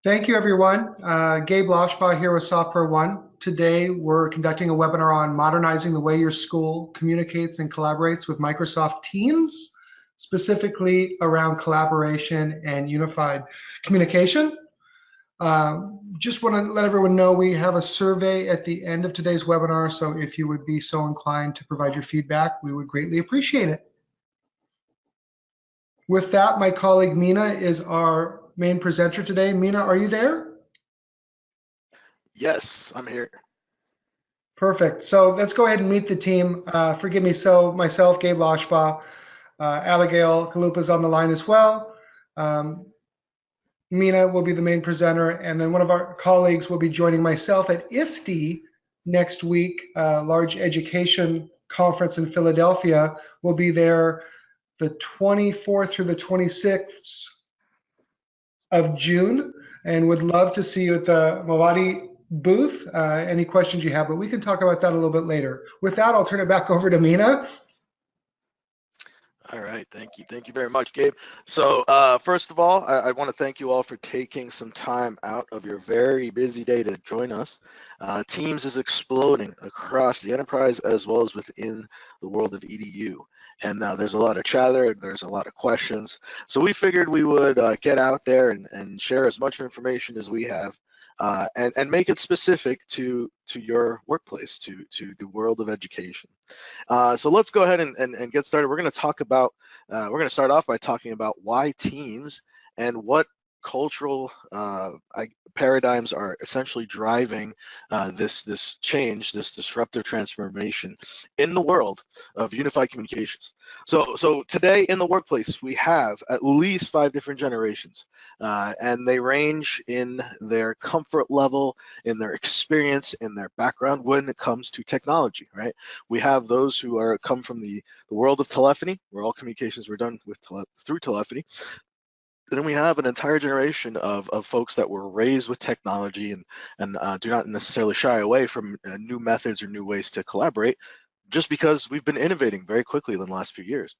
Thank you, everyone. Gabe Loshbaugh here with Software One. Today, we're conducting a webinar on modernizing the way your school communicates and collaborates with Microsoft Teams, specifically around collaboration and unified communication. Just want to let everyone know we have a survey at the end of today's webinar, so if you would be so inclined to provide your feedback, we would greatly appreciate it. With that, my colleague Mina is our main presenter today. Mina, are you there? Yes, I'm here. Perfect. So let's go ahead and meet the team. Forgive me. So myself, Gabe Loshbaugh, Abigail Kalupa is on the line as well. Mina will be the main presenter, and then one of our colleagues will be joining myself at ISTE next week, large education conference in Philadelphia. We'll be there the 24th through the 26th of June, and would love to see you at the Mawadi booth. Any questions you have, but we can talk about that a little bit later. With that, I'll turn it back over to Mina. All right, thank you. Thank you very much, Gabe. So first of all, I want to thank you all for taking some time out of your very busy day to join us. Teams is exploding across the enterprise as well as within the world of EDU. And there's a lot of chatter, there's a lot of questions. So we figured we would get out there and share as much information as we have. And make it specific to your workplace, to the world of education. So let's go ahead and get started. We're going to talk about, we're going to start off by talking about why teams and what cultural paradigms are essentially driving this change, this disruptive transformation in the world of unified communications. So today in the workplace, we have at least 5 different generations, and they range in their comfort level, in their experience, in their background when it comes to technology, right? We have those who come from the world of telephony, where all communications were done with through telephony. Then we have an entire generation of folks that were raised with technology and do not necessarily shy away from new methods or new ways to collaborate, just because we've been innovating very quickly in the last few years.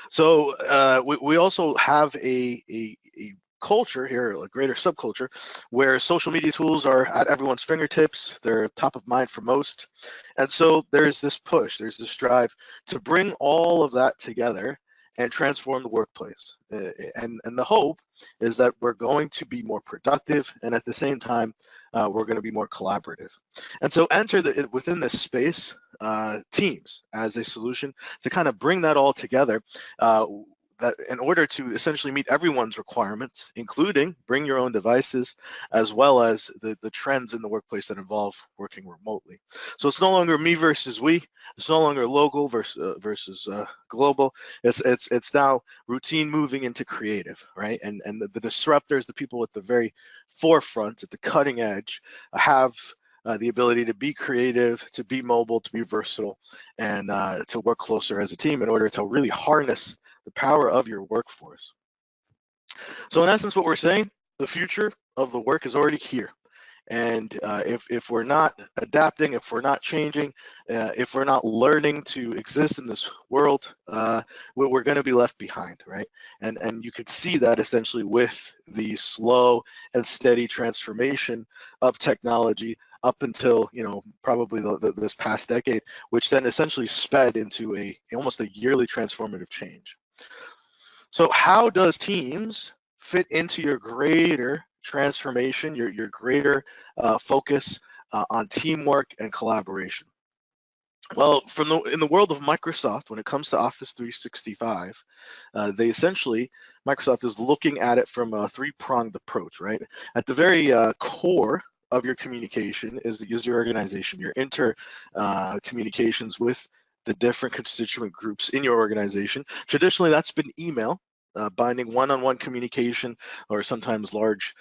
So we also have a culture here, a greater subculture, where social media tools are at everyone's fingertips. They're top of mind for most. And so there's this push, there's this drive to bring all of that together and transform the workplace. And the hope is that we're going to be more productive, and at the same time, we're going to be more collaborative. And so enter within this space, teams as a solution to kind of bring that all together, that in order to essentially meet everyone's requirements, including bring your own devices, as well as the trends in the workplace that involve working remotely. So it's no longer me versus we. It's no longer local versus global. It's now routine moving into creative, right? And the disruptors, the people at the very forefront, at the cutting edge, have the ability to be creative, to be mobile, to be versatile, and to work closer as a team in order to really harness the power of your workforce. So in essence, what we're saying, the future of the work is already here. And if we're not adapting, if we're not changing, if we're not learning to exist in this world, we're going to be left behind, right? And you could see that essentially with the slow and steady transformation of technology up until, probably this past decade, which then essentially sped into almost a yearly transformative change. So how does Teams fit into your greater transformation, your greater focus on teamwork and collaboration? Well, in the world of Microsoft, when it comes to Office 365, Microsoft is looking at it from a 3-pronged approach, right? At the very core of your communication is your organization, your communications with the different constituent groups in your organization. Traditionally, that's been email, binding one-on-one communication, or sometimes large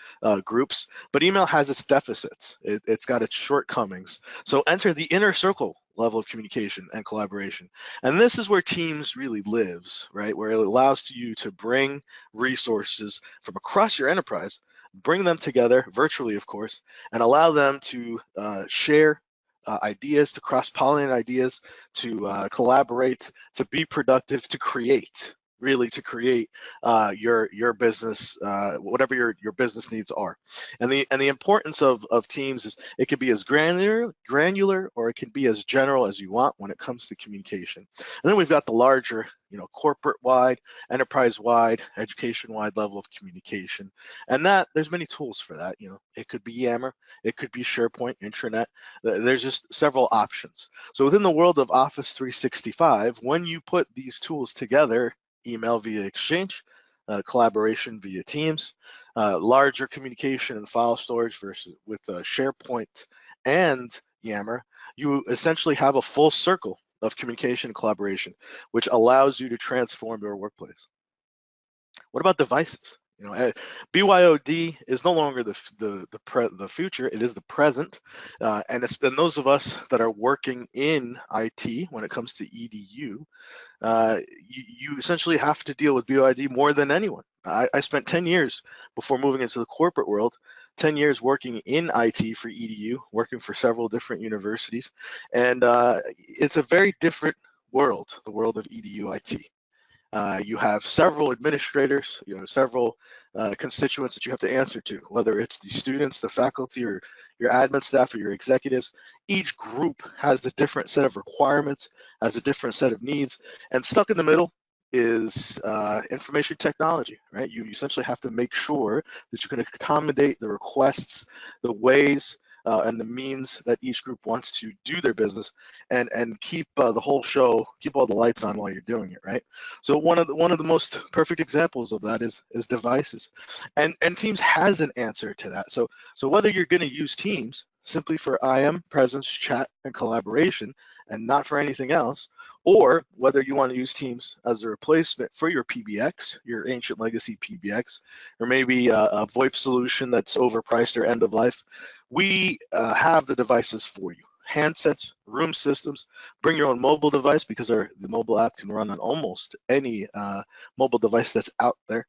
groups. But email has its deficits. It's got its shortcomings. So enter the inner circle level of communication and collaboration. And this is where Teams really lives, right? Where it allows you to bring resources from across your enterprise, bring them together, virtually of course, and allow them to share ideas, to cross-pollinate ideas, to collaborate, to be productive, to create, really to create your business, whatever your business needs are. And the importance of teams is it can be as granular, or it can be as general as you want when it comes to communication. And then we've got the larger, corporate wide, enterprise wide, education wide level of communication. And that there's many tools for that. It could be Yammer, it could be SharePoint, intranet. There's just several options. So within the world of Office 365, when you put these tools together, email via Exchange, collaboration via Teams, larger communication and file storage versus with SharePoint and Yammer, you essentially have a full circle of communication and collaboration, which allows you to transform your workplace. What about devices? BYOD is no longer the future; it is the present, and it's been those of us that are working in IT when it comes to EDU. You essentially have to deal with BYOD more than anyone. I spent 10 years before moving into the corporate world, 10 years working in IT for EDU, working for several different universities, and it's a very different world, the world of EDU IT. You have several administrators, several constituents that you have to answer to, whether it's the students, the faculty, or your admin staff, or your executives. Each group has a different set of requirements, has a different set of needs, and stuck in the middle is information technology, right? You essentially have to make sure that you can accommodate the requests, the ways, and the means that each group wants to do their business, and keep the whole show, keep all the lights on while you're doing it, right? So one of the most perfect examples of that is devices, and Teams has an answer to that. So whether you're going to use Teams simply for IM, presence, chat, and collaboration, and not for anything else, or whether you want to use Teams as a replacement for your PBX, your ancient legacy PBX, or maybe a VoIP solution that's overpriced or end of life, we have the devices for you. Handsets, room systems, bring your own mobile device, because the mobile app can run on almost any mobile device that's out there.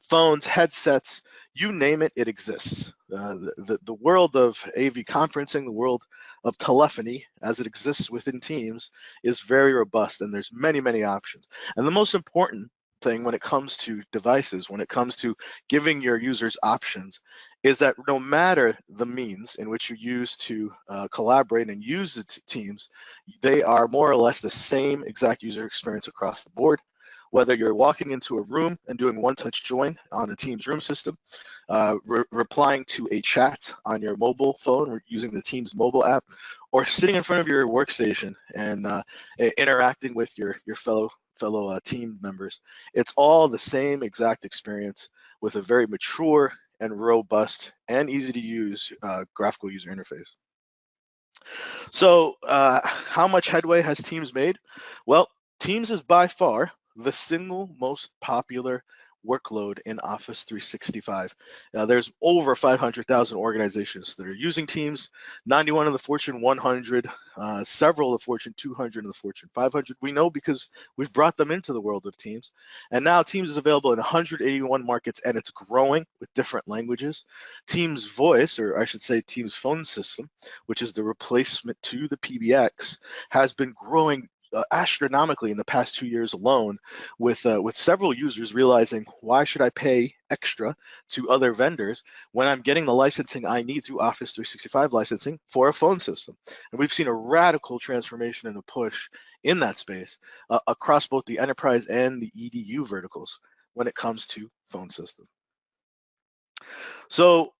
Phones, headsets, you name it, it exists. The world of AV conferencing, the world of telephony as it exists within Teams is very robust, and there's many, many options. And the most important thing when it comes to devices, when it comes to giving your users options, is that no matter the means in which you use to collaborate and use the Teams, they are more or less the same exact user experience across the board. Whether you're walking into a room and doing one-touch join on a Teams room system, replying to a chat on your mobile phone or using the Teams mobile app, or sitting in front of your workstation and interacting with your fellow team members, it's all the same exact experience with a very mature and robust and easy to use graphical user interface. So how much headway has Teams made? Well, Teams is by far the single most popular workload in Office 365. There's over 500,000 organizations that are using Teams, 91 of the Fortune 100, several of the Fortune 200 and the Fortune 500. We know because we've brought them into the world of Teams. And now Teams is available in 181 markets, and it's growing with different languages. Teams Voice, or I should say Teams Phone System, which is the replacement to the PBX, has been growing astronomically in the past 2 years alone, with several users realizing, why should I pay extra to other vendors when I'm getting the licensing I need through Office 365 licensing for a phone system? And we've seen a radical transformation and a push in that space across both the enterprise and the EDU verticals when it comes to phone system. So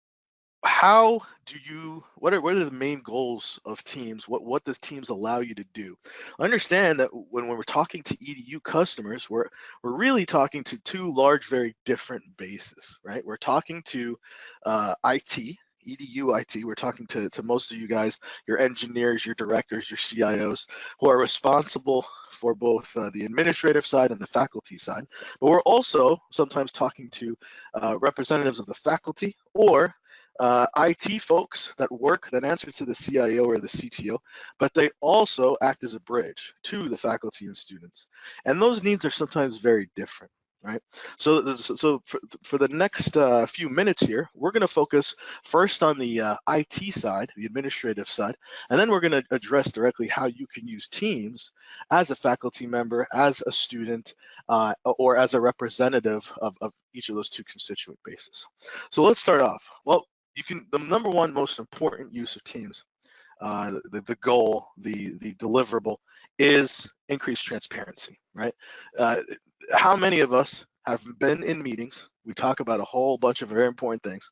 what are the main goals of Teams? What does Teams allow you to do? Understand that when we're talking to EDU customers, we're really talking to two large, very different bases, right? We're talking to IT, EDU IT. We're talking to most of you guys, your engineers, your directors, your CIOs, who are responsible for both the administrative side and the faculty side. But we're also sometimes talking to representatives of the faculty, or IT folks that answer to the CIO or the CTO, but they also act as a bridge to the faculty and students. And those needs are sometimes very different. right? So for the next few minutes here, we're going to focus first on the IT side, the administrative side, and then we're going to address directly how you can use Teams as a faculty member, as a student, or as a representative of each of those two constituent bases. So let's start off. Well, the number one most important use of Teams, the goal, the deliverable, is increased transparency, right? Uh, how many of us have been in meetings? We talk about a whole bunch of very important things.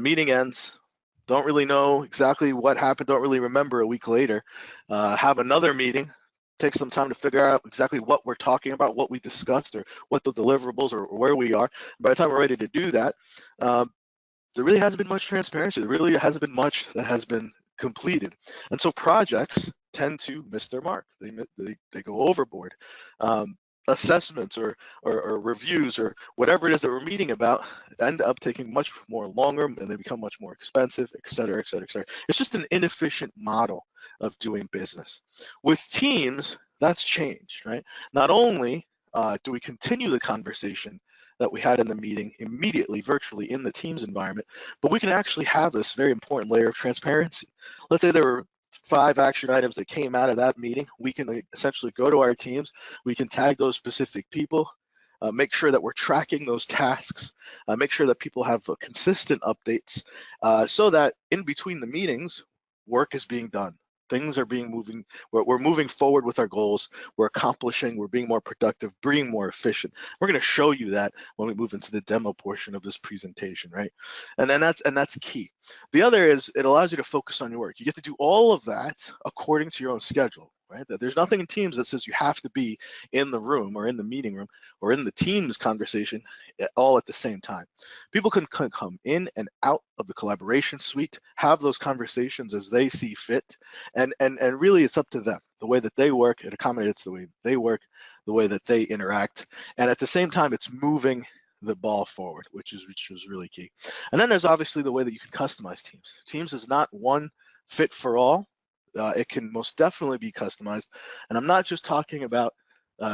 Meeting ends, don't really know exactly what happened, don't really remember a week later. Have another meeting, take some time to figure out exactly what we're talking about, what we discussed, or what the deliverables or where we are. By the time we're ready to do that, there really hasn't been much transparency. There really hasn't been much that has been completed. And so projects tend to miss their mark. They go overboard. Assessments or reviews or whatever it is that we're meeting about end up taking much more longer, and they become much more expensive, et cetera, et cetera, et cetera. It's just an inefficient model of doing business. With Teams, that's changed, right? Not only do we continue the conversation that we had in the meeting immediately virtually in the Teams environment, but we can actually have this very important layer of transparency. Let's say there were 5 action items that came out of that meeting. We can essentially go to our Teams, we can tag those specific people, make sure that we're tracking those tasks, make sure that people have consistent updates, so that in between the meetings, work is being done. Things are moving, we're moving forward with our goals, we're accomplishing, we're being more productive, being more efficient. We're going to show you that when we move into the demo portion of this presentation, right? And that's key. The other is it allows you to focus on your work. You get to do all of that according to your own schedule, right? There's nothing in Teams that says you have to be in the room or in the meeting room or in the Teams conversation all at the same time. People can come in and out of the collaboration suite, have those conversations as they see fit, and really it's up to them. The way that they work, it accommodates the way they work, the way that they interact, and at the same time, it's moving the ball forward, which was really key. And then there's obviously the way that you can customize Teams. Teams is not one fit for all. It can most definitely be customized, and I'm not just talking about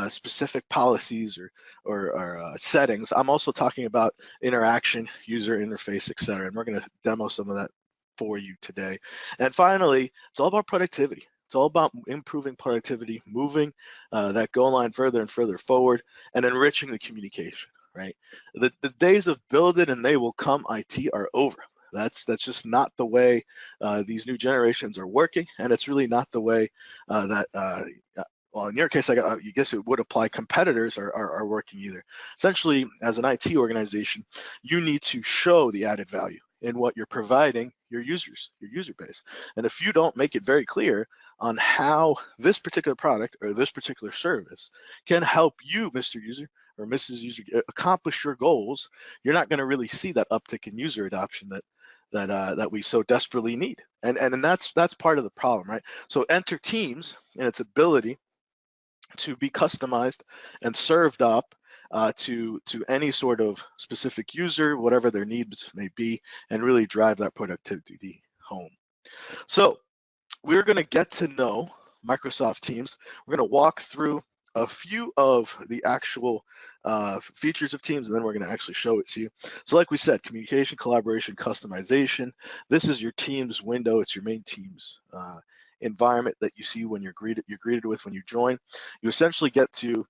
specific policies or settings. I'm also talking about interaction, user interface, etc. And we're going to demo some of that for you today. And finally, it's all about productivity. It's all about improving productivity, moving that goal line further and further forward, and enriching the communication, right? The days of build it and they will come IT are over. That's just not the way these new generations are working, and it's really not the way well, in your case, I guess it would apply, competitors are working either. Essentially, as an IT organization, you need to show the added value in what you're providing your users, your user base. And if you don't make it very clear on how this particular product or this particular service can help you, Mr. User or Mrs. User, accomplish your goals, you're not going to really see that uptick in user adoption that we so desperately need. And that's part of the problem, right? So enter Teams and its ability to be customized and served up to any sort of specific user, whatever their needs may be, and really drive that productivity home. So we're going to get to know Microsoft Teams. We're going to walk through a few of the actual features of Teams, and then we're going to actually show it to you. So like we said, communication, collaboration, customization. This is your Teams window. It's your main Teams environment that you see when you're greeted with when you join. You essentially get to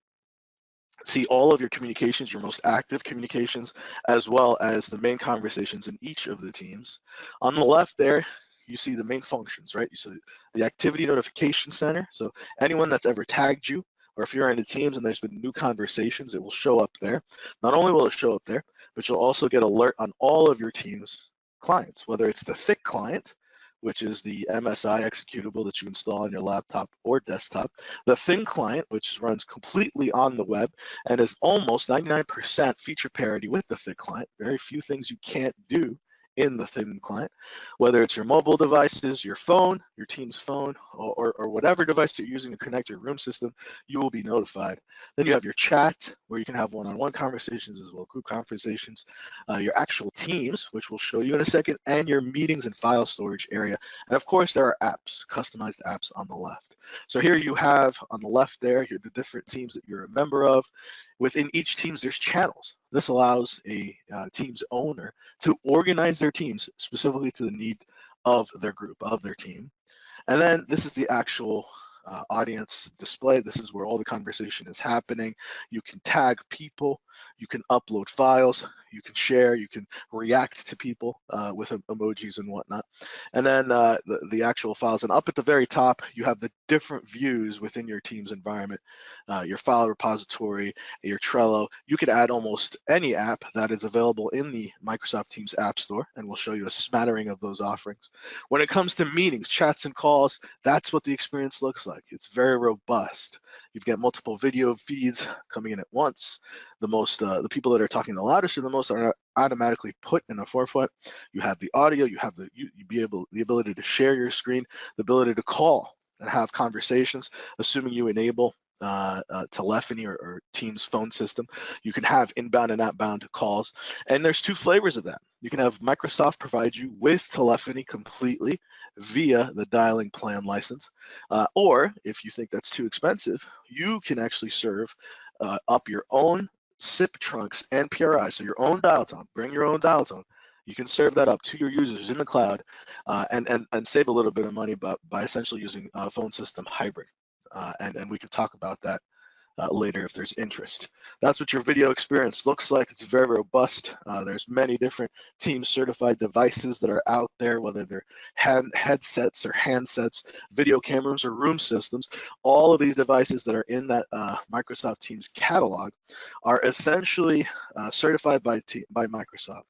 see all of your communications, your most active communications, as well as the main conversations in each of the teams. On the left there, you see the main functions, right? You see the activity notification center. So anyone that's ever tagged you, or if you're in the teams and there's been new conversations, it will show up there. Not only will it show up there, but you'll also get alert on all of your teams clients, whether it's the thick client, which is the MSI executable that you install on your laptop or desktop, the thin client, which runs completely on the web and is almost 99% feature parity with the thick client. Very few things you can't do in the thin client, whether it's your mobile devices, your phone, your team's phone, or whatever device you're using to connect your room system, you will be notified. Then you have your chat, where you can have one-on-one conversations as well, group conversations, your actual teams, which we'll show you in a second, and your meetings and file storage area. And of course, there are apps, customized apps on the left. So here you have on the left there, here the different teams that you're a member of. Within each teams, there's channels. This allows a team's owner to organize their teams specifically to the need of their group, of their team. And then this is the actual audience display. This is where all the conversation is happening. You can tag people, you can upload files, you can share, you can react to people with emojis and whatnot. And then the actual files. And up at the very top, you have the different views within your team's environment, your file repository, your Trello. You could add almost any app that is available in the Microsoft Teams App Store, and we'll show you a smattering of those offerings. When it comes to meetings, chats, and calls, that's what the experience looks like. It's very robust. You've got multiple video feeds coming in at once. The people that are talking the loudest or the most are automatically put in the forefront. You have the audio, you have the ability to share your screen, the ability to call and have conversations, assuming you enable telephony or Teams phone system. You can have inbound and outbound calls. And there's two flavors of that. You can have Microsoft provide you with telephony completely via the dialing plan license. Or if you think that's too expensive, you can actually serve up your own SIP trunks and PRI, so your own dial tone. Bring your own dial tone. You can serve that up to your users in the cloud and save a little bit of money by essentially using a phone system hybrid. And we can talk about that later if there's interest. That's what your video experience looks like. It's very robust. There's many different Teams certified devices that are out there, whether they're headsets or handsets, video cameras or room systems. All of these devices that are in that Microsoft Teams catalog are essentially certified by Microsoft,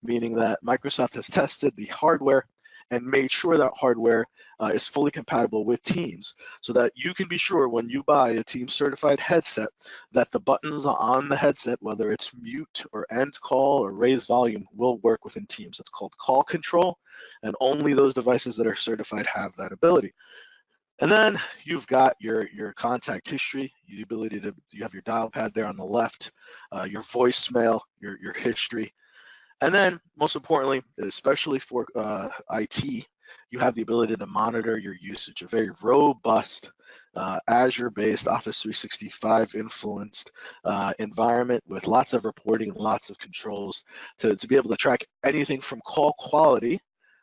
meaning that Microsoft has tested the hardware and made sure that hardware is fully compatible with Teams, so that you can be sure when you buy a Teams certified headset that the buttons on the headset, whether it's mute or end call or raise volume, will work within Teams. It's called call control, and only those devices that are certified have that ability. And then you've got your contact history, the ability to, you have your dial pad there on the left, your voicemail, your history. And then, most importantly, especially for IT, you have the ability to monitor your usage. A very robust Azure-based Office 365 influenced environment with lots of reporting and lots of controls to be able to track anything from call quality,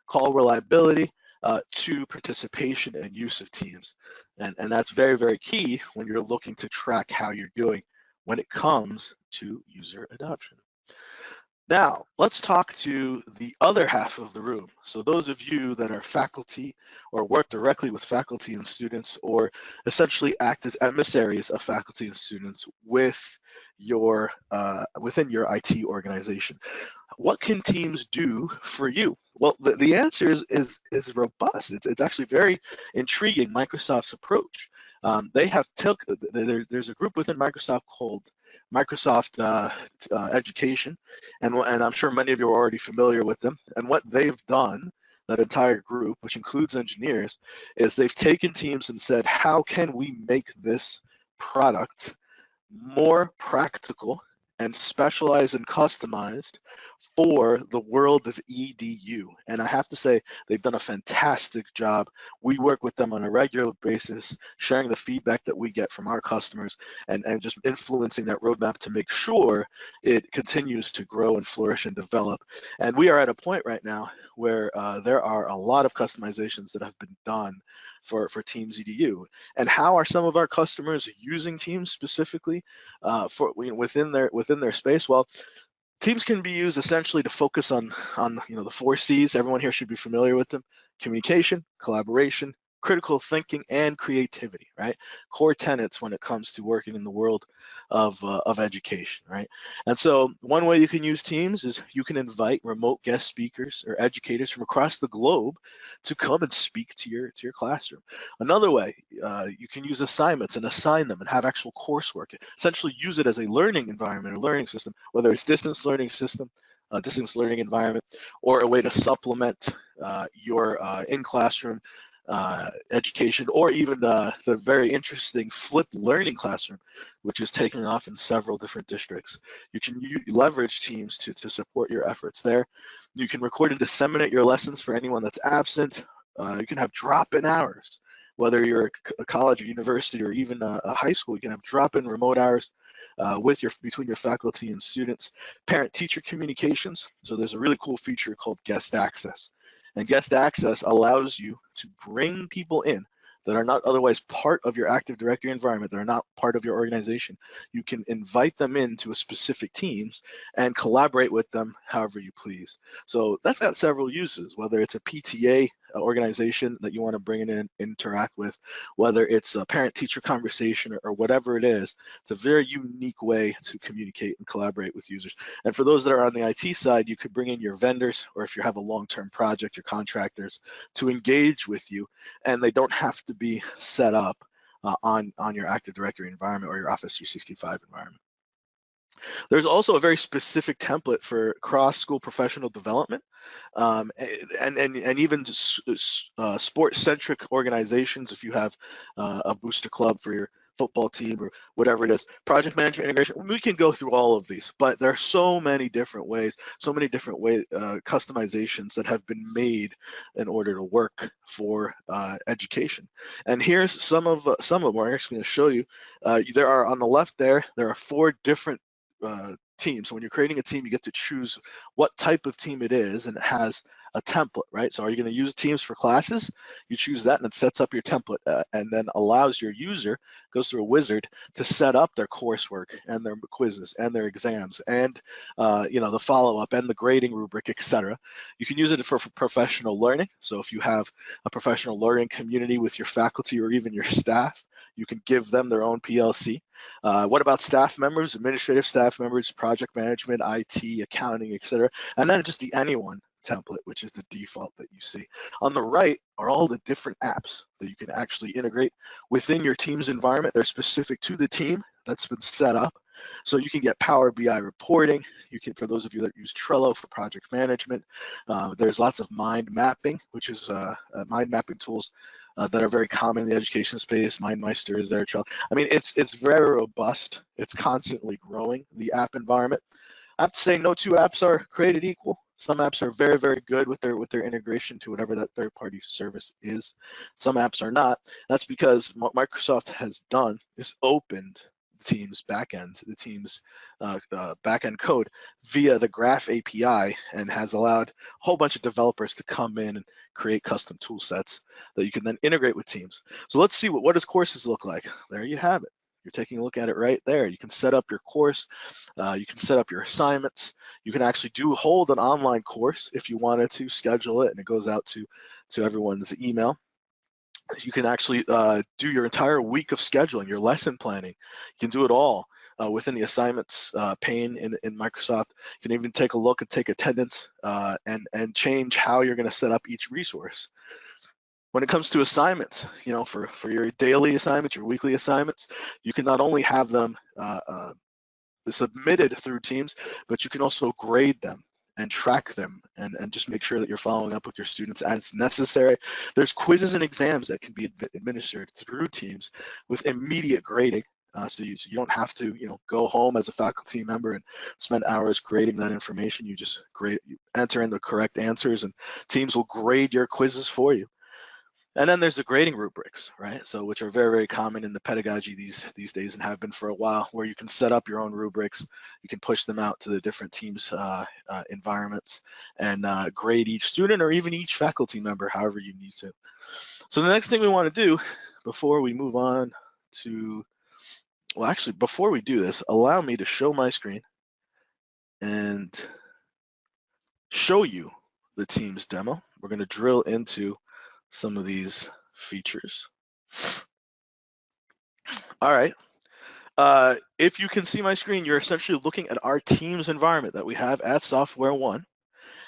call reliability, to participation and use of Teams. And that's very, very key when you're looking to track how you're doing when it comes to user adoption. Now, let's talk to the other half of the room. So those of you that are faculty or work directly with faculty and students, or essentially act as emissaries of faculty and students with your within your IT organization. What can Teams do for you? Well, the answer is robust. It's actually very intriguing, Microsoft's approach. They have there's a group within Microsoft called Microsoft Education, and I'm sure many of you are already familiar with them. And what they've done, that entire group, which includes engineers, is they've taken Teams and said, how can we make this product more practical and specialized and customized for the world of EDU? And I have to say, they've done a fantastic job. We work with them on a regular basis, sharing the feedback that we get from our customers and just influencing that roadmap to make sure it continues to grow and flourish and develop. And we are at a point right now where there are a lot of customizations that have been done for Teams EDU. And how are some of our customers using Teams specifically within their space? Well, Teams can be used essentially to focus on the 4 C's. Everyone here should be familiar with them: communication, collaboration, critical thinking, and creativity, right? Core tenets when it comes to working in the world of education, right? And so one way you can use Teams is you can invite remote guest speakers or educators from across the globe to come and speak to your classroom. Another way, you can use assignments and assign them and have actual coursework. Essentially use it as a learning environment or learning system, whether it's distance learning system, distance learning environment, or a way to supplement your in-classroom education, or even the very interesting flipped learning classroom, which is taking off in several different districts. You can leverage Teams to support your efforts there. You can record and disseminate your lessons for anyone that's absent. You can have drop-in hours, whether you're a college or university or even a high school. You can have drop-in remote hours between your faculty and students. Parent-teacher communications. So there's a really cool feature called guest access. And guest access allows you to bring people in that are not otherwise part of your Active Directory environment, that are not part of your organization. You can invite them into a specific teams and collaborate with them however you please. So that's got several uses, whether it's a PTA organization that you want to bring in and interact with, whether it's a parent-teacher conversation or whatever it is. It's a very unique way to communicate and collaborate with users. And for those that are on the IT side, you could bring in your vendors, or if you have a long-term project, your contractors, to engage with you, and they don't have to be set up on your Active Directory environment or your Office 365 environment. There's also a very specific template for cross-school professional development, and even sport-centric organizations. If you have a booster club for your football team or whatever it is, project management integration, we can go through all of these, but there are so many different ways, customizations that have been made in order to work for education. And here's some of them. I'm actually going to show you. There are on the left there are 4 different teams. So when you're creating a team, you get to choose what type of team it is, and it has a template, right? So are you going to use teams for classes? You choose that, and it sets up your template, and then allows your user, goes through a wizard to set up their coursework and their quizzes and their exams and the follow-up and the grading rubric, etc. You can use it for professional learning. So if you have a professional learning community with your faculty or even your staff, you can give them their own PLC. What about staff members, administrative staff members, project management, IT, accounting, etc. And then just the anyone template, which is the default that you see. On the right are all the different apps that you can actually integrate within your team's environment. They're specific to the team that's been set up. So you can get Power BI reporting. You can, for those of you that use Trello for project management, there's lots of mind mapping, which is mind mapping tools that are very common in the education space. MindMeister is there. I mean, it's very robust. It's constantly growing, the app environment. I have to say, no 2 apps are created equal. Some apps are very, very good with their integration to whatever that third-party service is. Some apps are not. That's because what Microsoft has done is opened the Teams backend, the Teams backend code via the Graph API, and has allowed a whole bunch of developers to come in and create custom tool sets that you can then integrate with Teams. So let's see what does courses look like. There you have it. You're taking a look at it right there. You can set up your course. You can set up your assignments. You can actually hold an online course if you wanted to schedule it, and it goes out to everyone's email. You can actually do your entire week of scheduling, your lesson planning. You can do it all within the assignments pane in Microsoft. You can even take a look and take attendance and change how you're going to set up each resource. When it comes to assignments, for your daily assignments, your weekly assignments, you can not only have them submitted through Teams, but you can also grade them and track them and just make sure that you're following up with your students as necessary. There's quizzes and exams that can be administered through Teams with immediate grading. So you don't have to, go home as a faculty member and spend hours grading that information. You just enter in the correct answers, and Teams will grade your quizzes for you. And then there's the grading rubrics, right? So which are very, very common in the pedagogy these days and have been for a while, where you can set up your own rubrics. You can push them out to the different teams' environments and grade each student or even each faculty member, however you need to. So the next thing we want to do before we move on to, well, actually, before we do this, allow me to show my screen and show you the Teams demo. We're going to drill into some of these features. All right. If you can see my screen, you're essentially looking at our Teams environment that we have at Software One.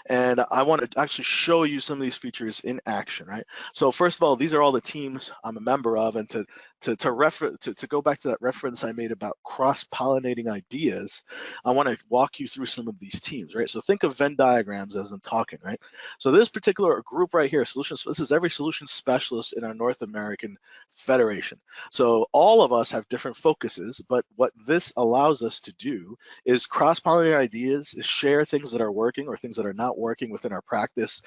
And I want to actually show you some of these features in action, right? So first of all, these are all the teams I'm a member of, and to go back to that reference I made about cross-pollinating ideas, I want to walk you through some of these teams, right? So think of Venn diagrams as I'm talking, right? So this particular group right here, this is every solution specialist in our North American Federation. So all of us have different focuses, but what this allows us to do is cross-pollinate ideas, is share things that are working or things that are not working within our practice,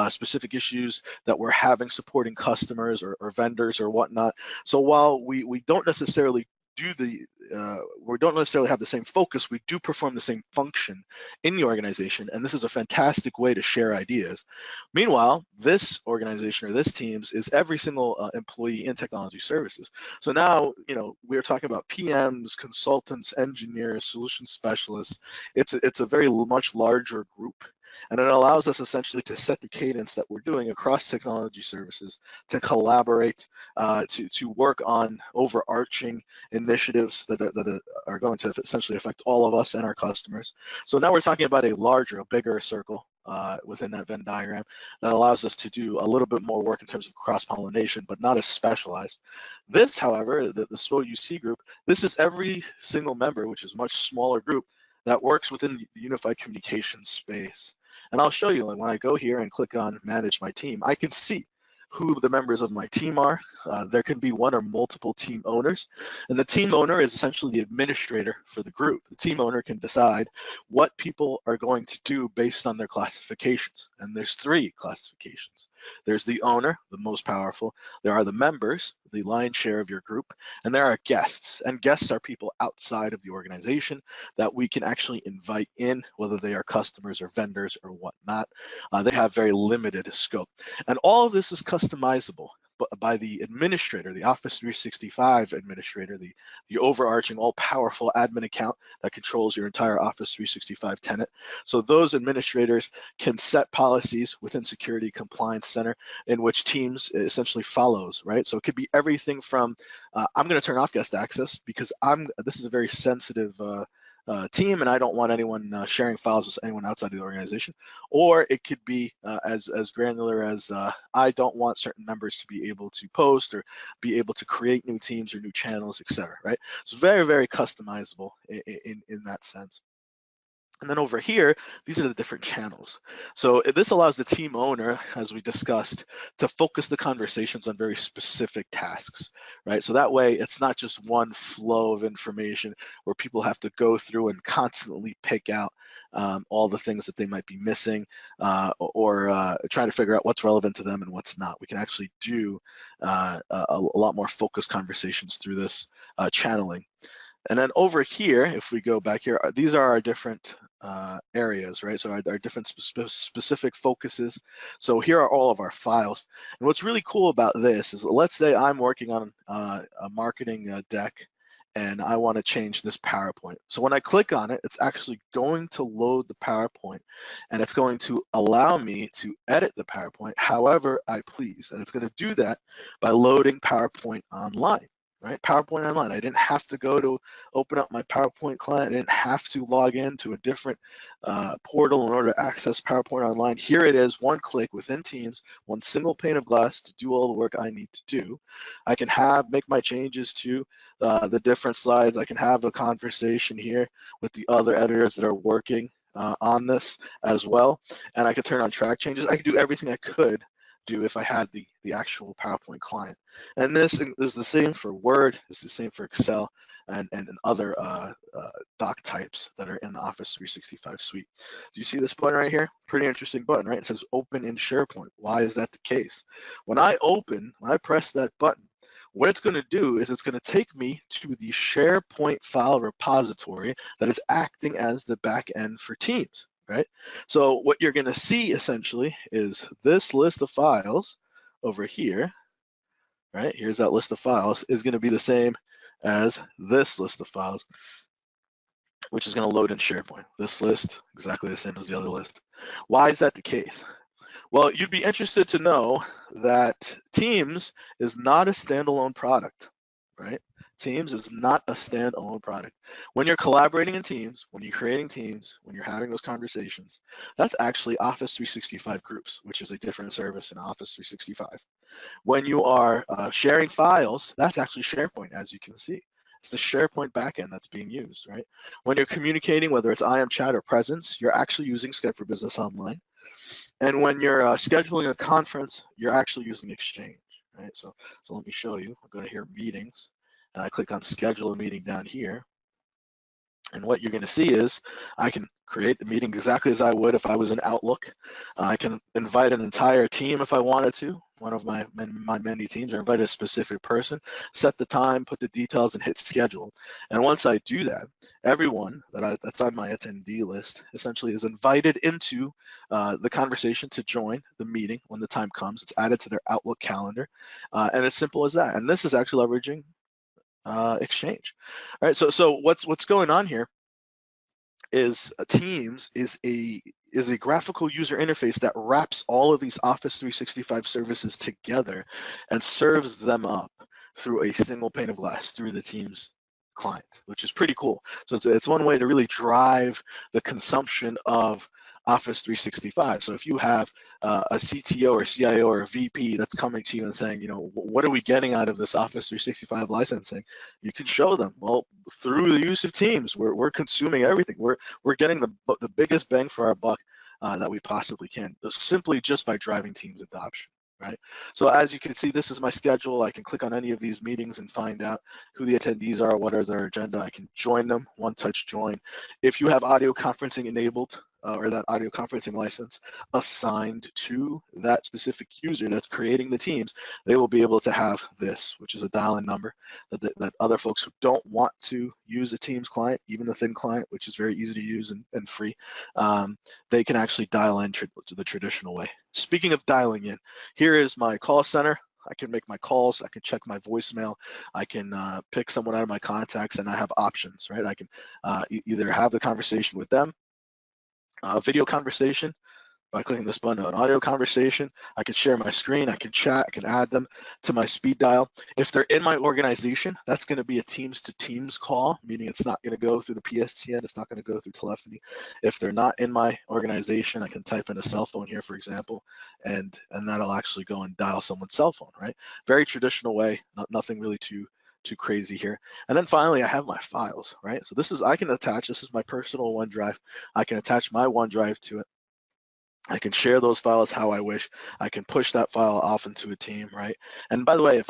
specific issues that we're having supporting customers or vendors or whatnot. So while we don't necessarily we don't necessarily have the same focus, we do perform the same function in the organization, and this is a fantastic way to share ideas. Meanwhile, this organization or this teams is every single employee in technology services. So now, we're talking about PMs, consultants, engineers, solution specialists. It's a very much larger group. And it allows us essentially to set the cadence that we're doing across technology services, to collaborate, to work on overarching initiatives that are going to essentially affect all of us and our customers. So now we're talking about a bigger circle within that Venn diagram that allows us to do a little bit more work in terms of cross-pollination, but not as specialized. This, however, the SWO UC group, this is every single member, which is a much smaller group, that works within the unified communications space. And I'll show you, like, when I go here and click on manage my team, I can see who the members of my team are. There can be one or multiple team owners, and the team owner is essentially the administrator for the group. The team owner can decide what people are going to do based on their classifications, and there's 3 classifications. There's the owner, the most powerful. There are the members, the lion's share of your group, and there are guests, and guests are people outside of the organization that we can actually invite in, whether they are customers or vendors or whatnot. They have very limited scope, and all of this is customizable by the administrator, the Office 365 administrator, the overarching all-powerful admin account that controls your entire Office 365 tenant. So those administrators can set policies within Security Compliance Center in which Teams essentially follows, right? So it could be everything from, I'm going to turn off guest access because this is a very sensitive team, and I don't want anyone sharing files with anyone outside of the organization. Or it could be as granular as I don't want certain members to be able to post or be able to create new teams or new channels, etc. Right? So very, very customizable in that sense. And then over here, these are the different channels. So this allows the team owner, as we discussed, to focus the conversations on very specific tasks, right? So that way, it's not just one flow of information where people have to go through and constantly pick out all the things that they might be missing or trying to figure out what's relevant to them and what's not. We can actually do a lot more focused conversations through this channeling. And then over here, if we go back here, these are our different areas, right? So our different specific focuses. So here are all of our files. And what's really cool about this is, let's say I'm working on a marketing deck and I want to change this PowerPoint. So when I click on it, it's actually going to load the PowerPoint, and it's going to allow me to edit the PowerPoint however I please. And it's going to do that by loading PowerPoint online. Right, PowerPoint online. I didn't have to go to open up my PowerPoint client. I didn't have to log into a different portal in order to access PowerPoint online. Here it is, one click within Teams, one single pane of glass to do all the work I need to do. I can make my changes to the different slides. I can have a conversation here with the other editors that are working on this as well. And I could turn on track changes. I could do everything I could do if I had the actual PowerPoint client. And this is the same for Word, it's the same for Excel, and other doc types that are in the Office 365 suite. Do you see this button right here? Pretty interesting button, right? It says open in SharePoint. Why is that the case? When I press that button, what it's going to do is it's going to take me to the SharePoint file repository that is acting as the back end for Teams. Right? So what you're going to see essentially is this list of files over here, right? Here's that list of files, is going to be the same as this list of files, which is going to load in SharePoint. This list, exactly the same as the other list. Why is that the case? Well, you'd be interested to know that Teams is not a standalone product, right? Teams is not a standalone product. When you're collaborating in teams, when you're creating teams, when you're having those conversations, that's actually Office 365 Groups, which is a different service in Office 365. When you are sharing files, that's actually SharePoint, as you can see. It's the SharePoint backend that's being used, right? When you're communicating, whether it's IM Chat or Presence, you're actually using Skype for Business Online. And when you're scheduling a conference, you're actually using Exchange, right? So let me show you. I'm going to here, meetings. And I click on schedule a meeting down here. And what you're going to see is I can create the meeting exactly as I would if I was in Outlook. I can invite an entire team if I wanted to. One of my many teams, or invite a specific person, set the time, put the details, and hit schedule. And once I do that, everyone that's on my attendee list essentially is invited into the conversation to join the meeting when the time comes. It's added to their Outlook calendar, and it's simple as that. And this is actually leveraging Exchange. All right, so what's going on here is Teams is a graphical user interface that wraps all of these Office 365 services together and serves them up through a single pane of glass through the Teams client, which is pretty cool. So it's one way to really drive the consumption of Office 365. So if you have a CTO or CIO or a VP that's coming to you and saying, what are we getting out of this Office 365 licensing? You can show them, well, through the use of Teams, we're consuming everything. We're getting the biggest bang for our buck that we possibly can, simply just by driving Teams adoption. Right. So as you can see, this is my schedule. I can click on any of these meetings and find out who the attendees are, what is their agenda. I can join them, one-touch join. If you have audio conferencing enabled or that audio conferencing license assigned to that specific user that's creating the Teams, they will be able to have this, which is a dial-in number that other folks who don't want to use a Teams client, even a thin client, which is very easy to use and free, they can actually dial in the traditional way. Speaking of dialing in, here is my call center. I can make my calls, I can check my voicemail, I can pick someone out of my contacts, and I have options, right? I can either have the conversation with them, video conversation by clicking this button, an audio conversation. I can share my screen, I can chat, I can add them to my speed dial. If they're in my organization, that's going to be a Teams to Teams call, meaning it's not going to go through the PSTN, it's not going to go through telephony. If they're not in my organization, I can type in a cell phone here, for example, and that'll actually go and dial someone's cell phone, right? Very traditional way, nothing really too crazy here. And then finally, I have my files, right? So this is my personal OneDrive. I can attach my OneDrive to it. I can share those files how I wish. I can push that file off into a team, right? And by the way, if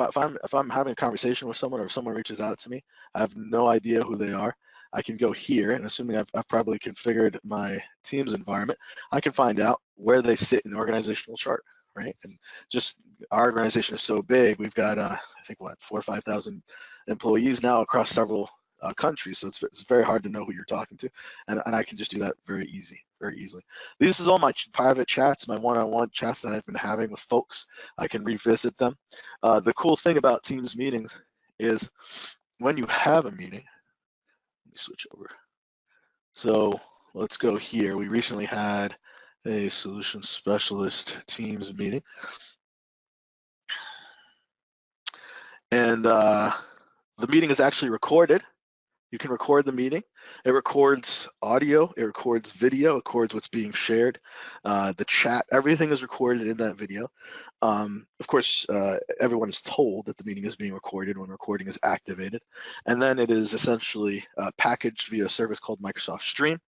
I'm having a conversation with someone or if someone reaches out to me, I have no idea who they are. I can go here, and assuming I've probably configured my Teams environment, I can find out where they sit in the organizational chart, right? And just our organization is so big, we've got I think 4,000 or 5,000 employees now across several countries, so it's very hard to know who you're talking to, and I can just do that very easily. This is all my private chats, my one-on-one chats that I've been having with folks. I can revisit them. The cool thing about Teams meetings is when you have a meeting, let me switch over. So let's go here. We recently had a solution specialist Teams meeting, and the meeting is actually recorded. You can record the meeting. It records audio, it records video, it records what's being shared, the chat, everything is recorded in that video. Of course, everyone is told that the meeting is being recorded when recording is activated. And then it is essentially packaged via a service called Microsoft Stream.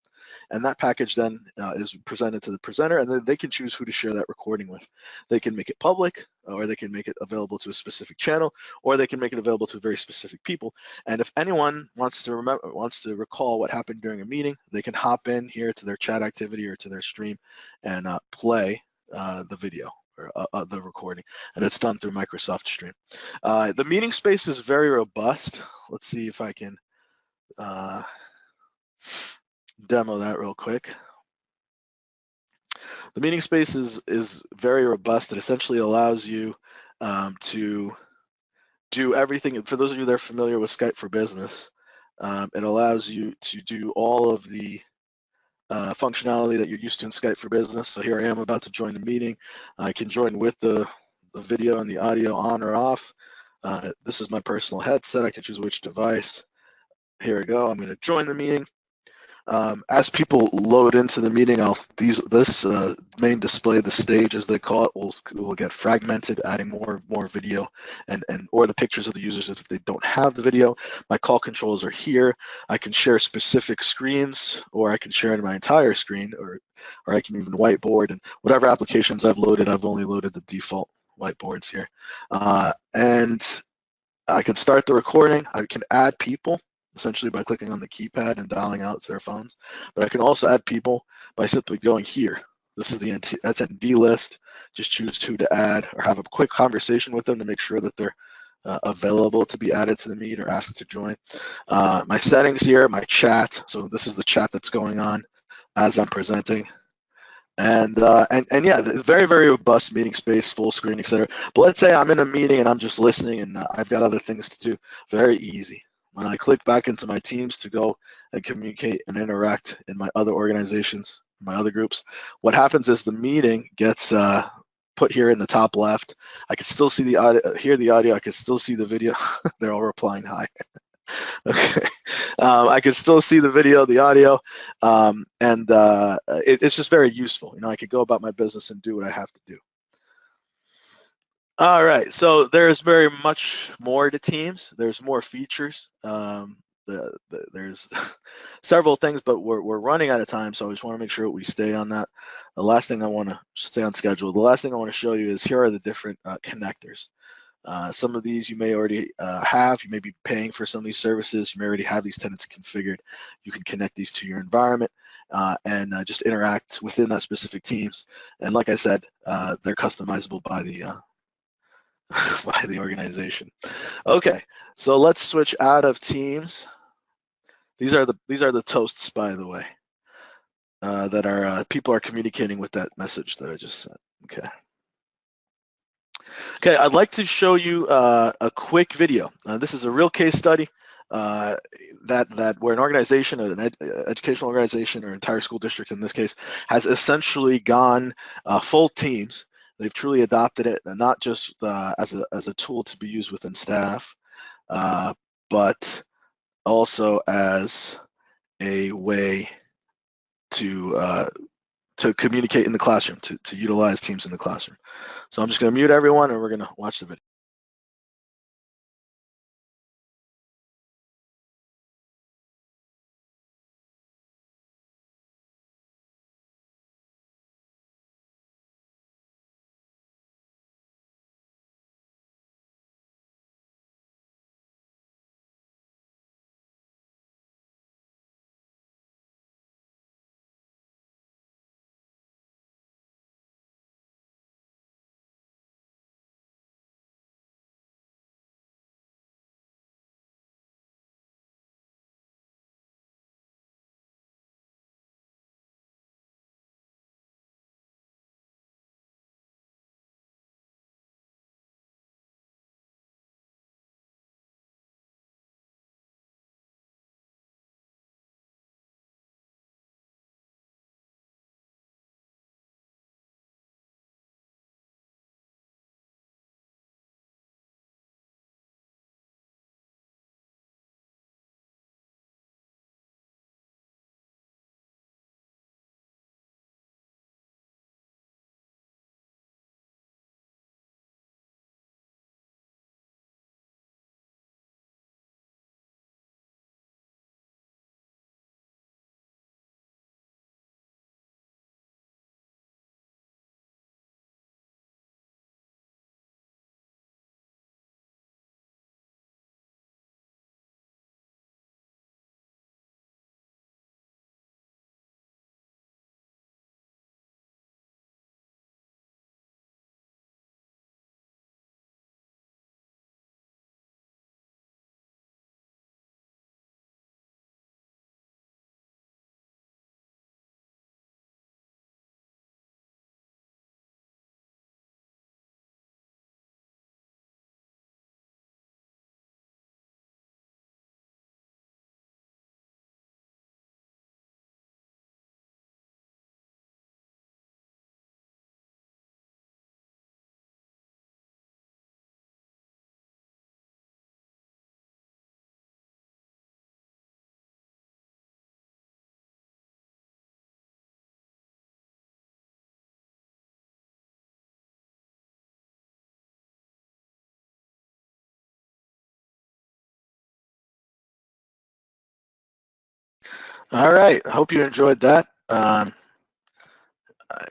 And that package then is presented to the presenter, and then they can choose who to share that recording with. They can make it public, or they can make it available to a specific channel, or they can make it available to very specific people. And if anyone wants to recall what happened during a meeting, they can hop in here to their chat activity or to their stream and play the video or the recording, and it's done through Microsoft Stream. The meeting space is very robust. Let's see if I can demo that real quick. The meeting space is very robust. It essentially allows you to do everything. For those of you that are familiar with Skype for Business, it allows you to do all of the functionality that you're used to in Skype for Business. So here I am about to join the meeting. I can join with the video and the audio on or off. This is my personal headset. I can choose which device. Here we go. I'm going to join the meeting. As people load into the meeting, this main display, the stage as they call it, will get fragmented, adding more video or the pictures of the users if they don't have the video. My call controls are here. I can share specific screens, or I can share my entire screen, or I can even whiteboard. And whatever applications I've loaded, I've only loaded the default whiteboards here. And I can start the recording. I can add people. essentially by clicking on the keypad and dialing out to their phones. But I can also add people by simply going here. This is the attendee list. Just choose who to add or have a quick conversation with them to make sure that they're available to be added to the meet or asked to join. My settings here, my chat. So this is the chat that's going on as I'm presenting. And yeah, it's very, very robust meeting space, full screen, etc. But let's say I'm in a meeting and I'm just listening and I've got other things to do. Very easy. When I click back into my teams to go and communicate and interact in my other organizations, my other groups, what happens is the meeting gets put here in the top left. I can still see the audio, hear the audio. I can still see the video. They're all replying hi. Okay. I can still see the video, the audio, and it's just very useful. You know, I could go about my business and do what I have to do. All right, so there's very much more to Teams. There's more features. There's several things, but we're running out of time, so I just want to make sure we stay on that. The last thing I want to stay on schedule. The last thing I want to show you is here are the different connectors. Some of these you may already have. You may be paying for some of these services. You may already have these tenants configured. You can connect these to your environment and just interact within that specific Teams. And like I said, they're customizable by the by the organization. Okay, so let's switch out of Teams. These are the toasts, by the way, that are people are communicating with that message that I just sent. Okay. Okay, I'd like to show you a quick video. This is a real case study that where an organization, an educational organization or entire school district in this case, has essentially gone full Teams. They've truly adopted it, and not just as a tool to be used within staff, but also as a way to communicate in the classroom, to utilize Teams in the classroom. So I'm just going to mute everyone and we're going to watch the video. All right, I hope you enjoyed that. I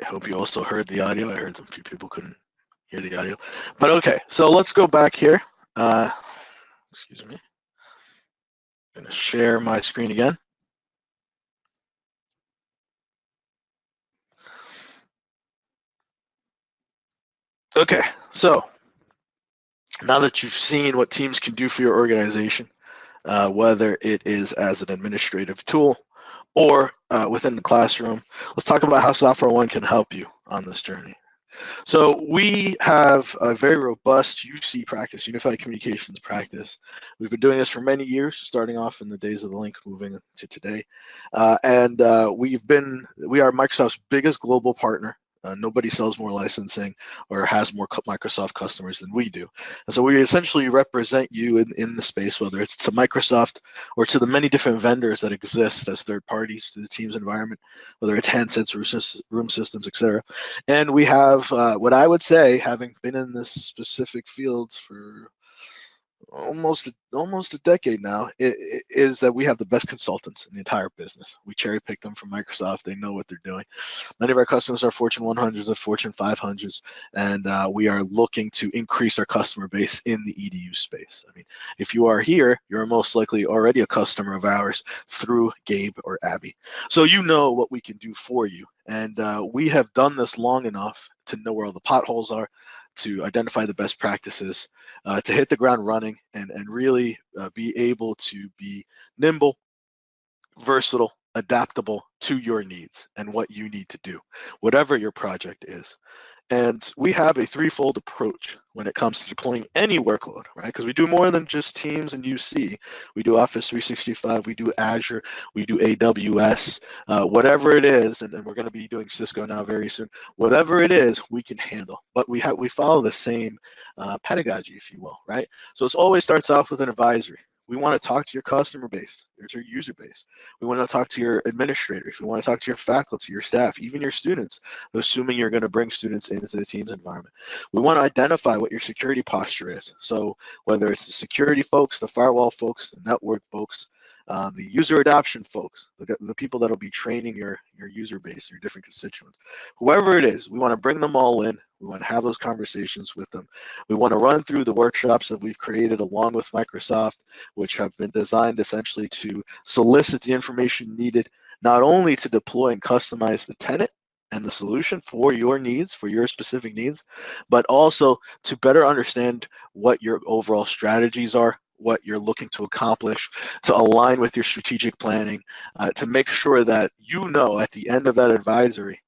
hope you also heard the audio. I heard some few people couldn't hear the audio, but okay, so let's go back here. Excuse me. I'm going to share my screen again. Okay, so now that you've seen what Teams can do for your organization, whether it is as an administrative tool or within the classroom, let's talk about how Software One can help you on this journey. So we have a very robust UC practice, Unified Communications practice. We've been doing this for many years, starting off in the days of the link, moving to today. We are Microsoft's biggest global partner. Nobody sells more licensing or has more Microsoft customers than we do. And so we essentially represent you in the space, whether it's to Microsoft or to the many different vendors that exist as third parties to the Teams environment, whether it's handsets, room systems, etc. And we have what I would say, having been in this specific field for almost a decade now, is that we have the best consultants in the entire business. We cherry pick them from Microsoft. They know what they're doing. Many of our customers are Fortune 100s and Fortune 500s, and we are looking to increase our customer base in the EDU space. I mean, if you are here, you're most likely already a customer of ours through Gabe or Abby. So you know what we can do for you. And we have done this long enough to know where all the potholes are, to identify the best practices, to hit the ground running, and really be able to be nimble, versatile, adaptable to your needs and what you need to do, whatever your project is. And we have a threefold approach when it comes to deploying any workload, right? Because we do more than just Teams and UC. We do Office 365, we do Azure, we do AWS, whatever it is, and we're going to be doing Cisco now very soon. Whatever it is, we can handle. But we follow the same pedagogy, if you will, right? So it always starts off with an advisory. We want to talk to your customer base, your user base. We want to talk to your administrator. If you want to talk to your faculty, your staff, even your students, assuming you're going to bring students into the Teams environment. We want to identify what your security posture is. So whether it's the security folks, the firewall folks, the network folks, the user adoption folks, the people that'll be training your user base, your different constituents, whoever it is, we want to bring them all in. We want to have those conversations with them. We want to run through the workshops that we've created along with Microsoft, which have been designed essentially to solicit the information needed, not only to deploy and customize the tenant and the solution for your needs, for your specific needs, but also to better understand what your overall strategies are, what you're looking to accomplish, to align with your strategic planning, to make sure that you know at the end of that advisory,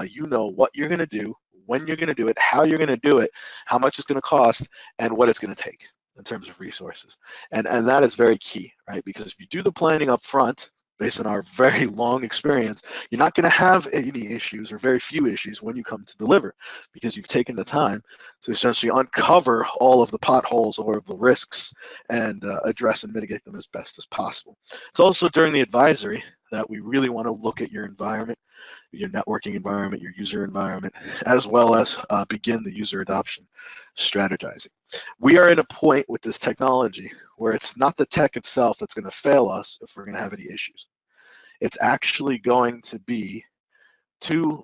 you know what you're going to do, when you're going to do it, how you're going to do it, how much it's going to cost, and what it's going to take in terms of resources. And that is very key, right? Because if you do the planning up front, based on our very long experience, you're not going to have any issues or very few issues when you come to deliver, because you've taken the time to essentially uncover all of the potholes or the risks and address and mitigate them as best as possible. It's also during the advisory that we really want to look at your environment, your networking environment, your user environment, as well as begin the user adoption strategizing. We are at a point with this technology where it's not the tech itself that's going to fail us if we're going to have any issues. It's actually going to be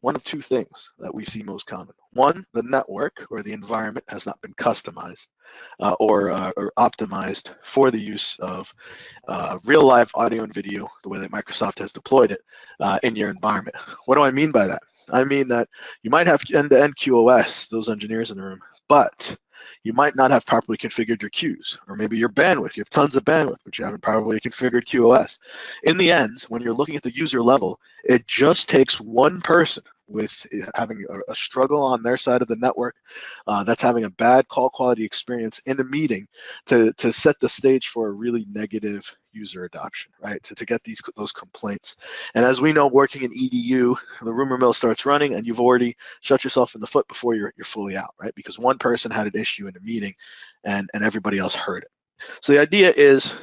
one of two things that we see most common. One, the network or the environment has not been customized or optimized for the use of real live audio and video the way that Microsoft has deployed it in your environment. What do I mean by that? I mean that you might have end-to-end QoS, those engineers in the room, but you might not have properly configured your queues, or maybe your bandwidth. You have tons of bandwidth, but you haven't properly configured QoS. In the end, when you're looking at the user level, it just takes one person with having a struggle on their side of the network, that's having a bad call quality experience in a meeting to set the stage for a really negative user adoption, right? To get those complaints. And as we know, working in EDU, the rumor mill starts running and you've already shot yourself in the foot before you're fully out, right? Because one person had an issue in a meeting and everybody else heard it. So the idea is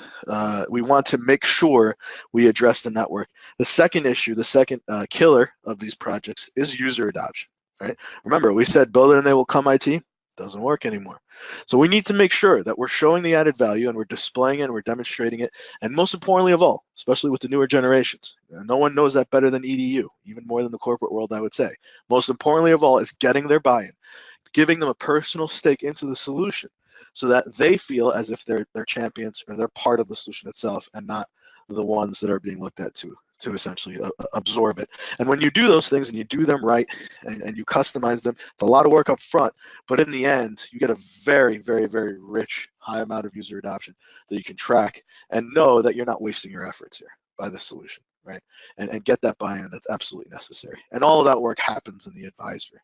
we want to make sure we address the network. The second issue, the second killer of these projects is user adoption, right? Remember, we said build it and they will come IT. Doesn't work anymore. So we need to make sure that we're showing the added value and we're displaying it and we're demonstrating it. And most importantly of all, especially with the newer generations, no one knows that better than EDU, even more than the corporate world, I would say. Most importantly of all is getting their buy-in, giving them a personal stake into the solution, so that they feel as if they're champions or they're part of the solution itself and not the ones that are being looked at to essentially absorb it. And when you do those things and you do them right and you customize them, it's a lot of work up front, but in the end, you get a very, very, very rich, high amount of user adoption that you can track and know that you're not wasting your efforts here by the solution, right? And get that buy-in that's absolutely necessary. And all of that work happens in the advisory.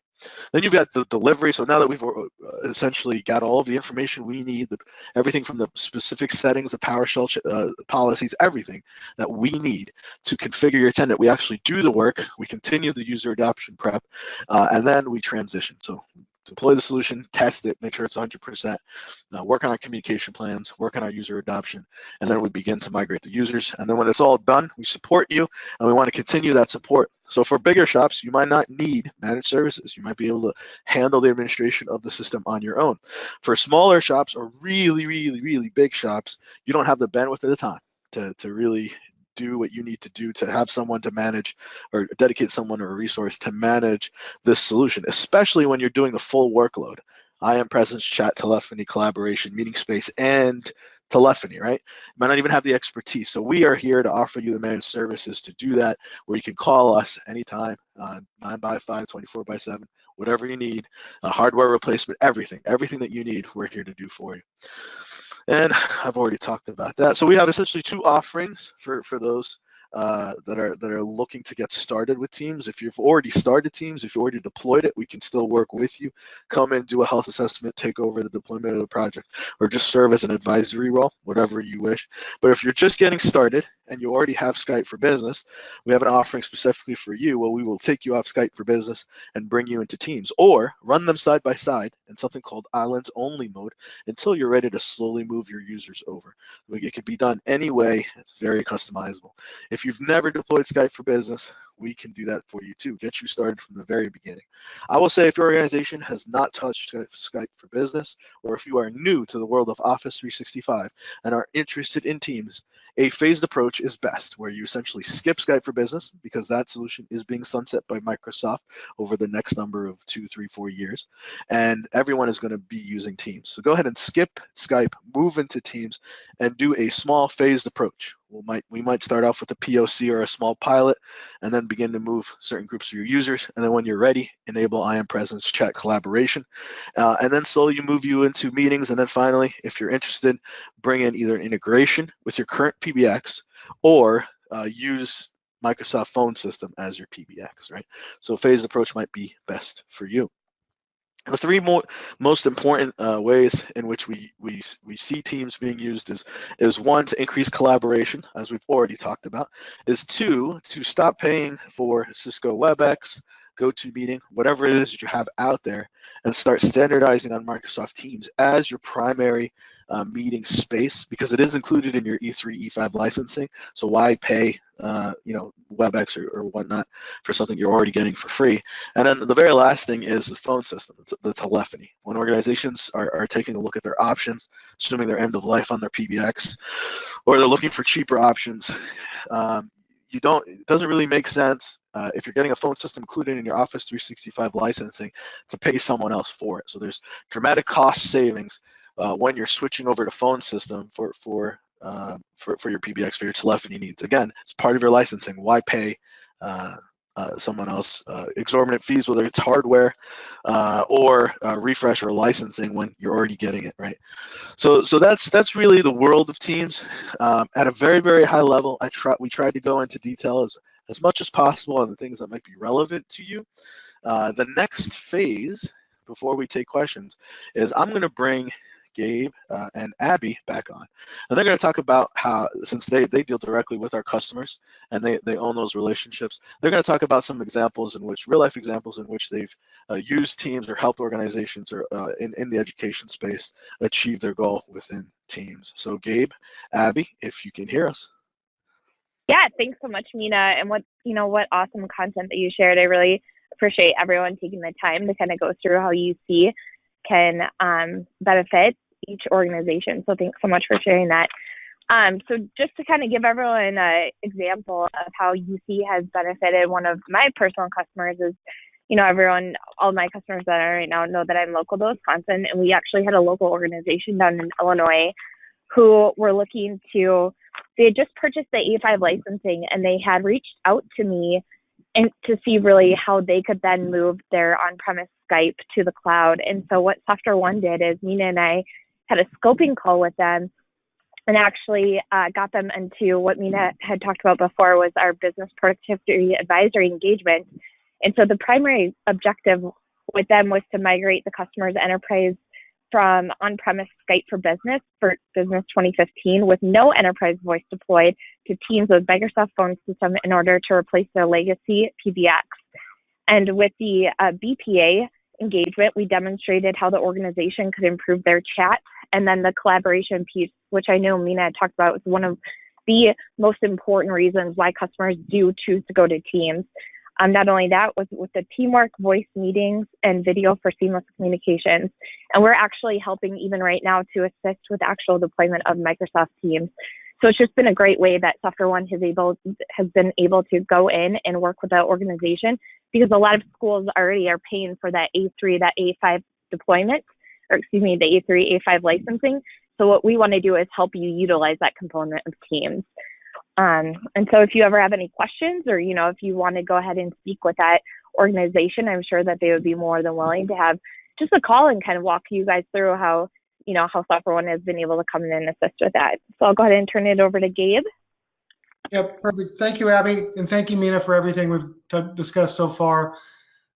Then you've got the delivery. So now that we've essentially got all of the information we need, everything from the specific settings, the PowerShell policies, everything that we need to configure your tenant, we actually do the work, we continue the user adoption prep, and then we transition. So deploy the solution, test it, make sure it's 100%, work on our communication plans, work on our user adoption, and then we begin to migrate the users. And then when it's all done, we support you, and we want to continue that support. So for bigger shops, you might not need managed services. You might be able to handle the administration of the system on your own. For smaller shops or really, really, really big shops, you don't have the bandwidth or the time to really do what you need to do to have someone to manage or dedicate someone or a resource to manage this solution, especially when you're doing the full workload. IM presence, chat, telephony, collaboration, meeting space, and telephony, right? You might not even have the expertise. So we are here to offer you the managed services to do that, where you can call us anytime, 9x5, 24x7, whatever you need, hardware replacement, everything that you need, we're here to do for you. And I've already talked about that. So we have essentially two offerings for those that are looking to get started with Teams. If you've already started Teams, if you already deployed it, we can still work with you. Come in, do a health assessment, take over the deployment of the project, or just serve as an advisory role, whatever you wish. But if you're just getting started and you already have Skype for Business, we have an offering specifically for you where we will take you off Skype for Business and bring you into Teams, or run them side by side in something called islands only mode until you're ready to slowly move your users over. It can be done any way. It's very customizable. If you've never deployed Skype for Business, we can do that for you too, get you started from the very beginning. I will say if your organization has not touched Skype for Business, or if you are new to the world of Office 365 and are interested in Teams, a phased approach is best, where you essentially skip Skype for Business because that solution is being sunset by Microsoft over the next number of 2, 3, 4 years, and everyone is going to be using Teams. So go ahead and skip Skype, move into Teams, and do a small phased approach. We might start off with a POC or a small pilot, and then begin to move certain groups of your users. And then when you're ready, enable IM presence, chat, collaboration, and then slowly move you into meetings. And then finally, if you're interested, bring in either an integration with your current PBX or use Microsoft phone system as your PBX, right? So phased approach might be best for you. The three most important ways in which we see Teams being used is one, to increase collaboration, as we've already talked about, is two, to stop paying for Cisco WebEx, GoToMeeting, whatever it is that you have out there, and start standardizing on Microsoft Teams as your primary meeting space, because it is included in your E3, E5 licensing. So why pay WebEx or whatnot for something you're already getting for free? And then the very last thing is the phone system, the telephony. When organizations are taking a look at their options, assuming they're end of life on their PBX, or they're looking for cheaper options, it doesn't really make sense if you're getting a phone system included in your Office 365 licensing to pay someone else for it. So there's dramatic cost savings when you're switching over to phone system for your PBX, for your telephony needs. Again, it's part of your licensing. Why pay someone else exorbitant fees, whether it's hardware or refresh or licensing, when you're already getting it, right? So that's really the world of Teams at a very, very high level. We tried to go into detail as much as possible on the things that might be relevant to you. The next phase, before we take questions, is I'm going to bring Gabe and Abby back on, and they're going to talk about how, since they deal directly with our customers and they own those relationships, they're going to talk about some examples in which, real life examples in which they've used Teams or helped organizations or in the education space achieve their goal within Teams. So Gabe, Abby, if you can hear us. Yeah, thanks so much, Mina, and what awesome content that you shared. I really appreciate everyone taking the time to kind of go through how you see can benefit each organization. So thanks so much for sharing that. So just to kind of give everyone an example of how UC has benefited, one of my personal customers is, everyone, all my customers that are right now know that I'm local to Wisconsin, and we actually had a local organization down in Illinois who were looking to, they had just purchased the A5 licensing, and they had reached out to me and to see really how they could then move their on-premise Skype to the cloud. And so what Software One did is Mina and I had a scoping call with them and actually got them into what Mina had talked about before was our business productivity advisory engagement. And so the primary objective with them was to migrate the customer's enterprise from on-premise Skype for Business 2015 with no enterprise voice deployed to Teams with Microsoft Phone System in order to replace their legacy PBX. And with the BPA engagement, we demonstrated how the organization could improve their chat, and then the collaboration piece, which I know Mina had talked about, was one of the most important reasons why customers do choose to go to Teams. Not only that, was with the teamwork, voice meetings, and video for seamless communications. And we're actually helping even right now to assist with actual deployment of Microsoft Teams. So it's just been a great way that Software One has been able to go in and work with that organization, because a lot of schools already are paying for that A3, that A5 deployment, or excuse me, the A3, A5 licensing. So what we want to do is help you utilize that component of Teams. And so if you ever have any questions, or, if you want to go ahead and speak with that organization, I'm sure that they would be more than willing to have just a call and kind of walk you guys through how Software One has been able to come in and assist with that. So I'll go ahead and turn it over to Gabe. Yep, perfect. Thank you, Abby, and thank you, Mina, for everything we've discussed so far.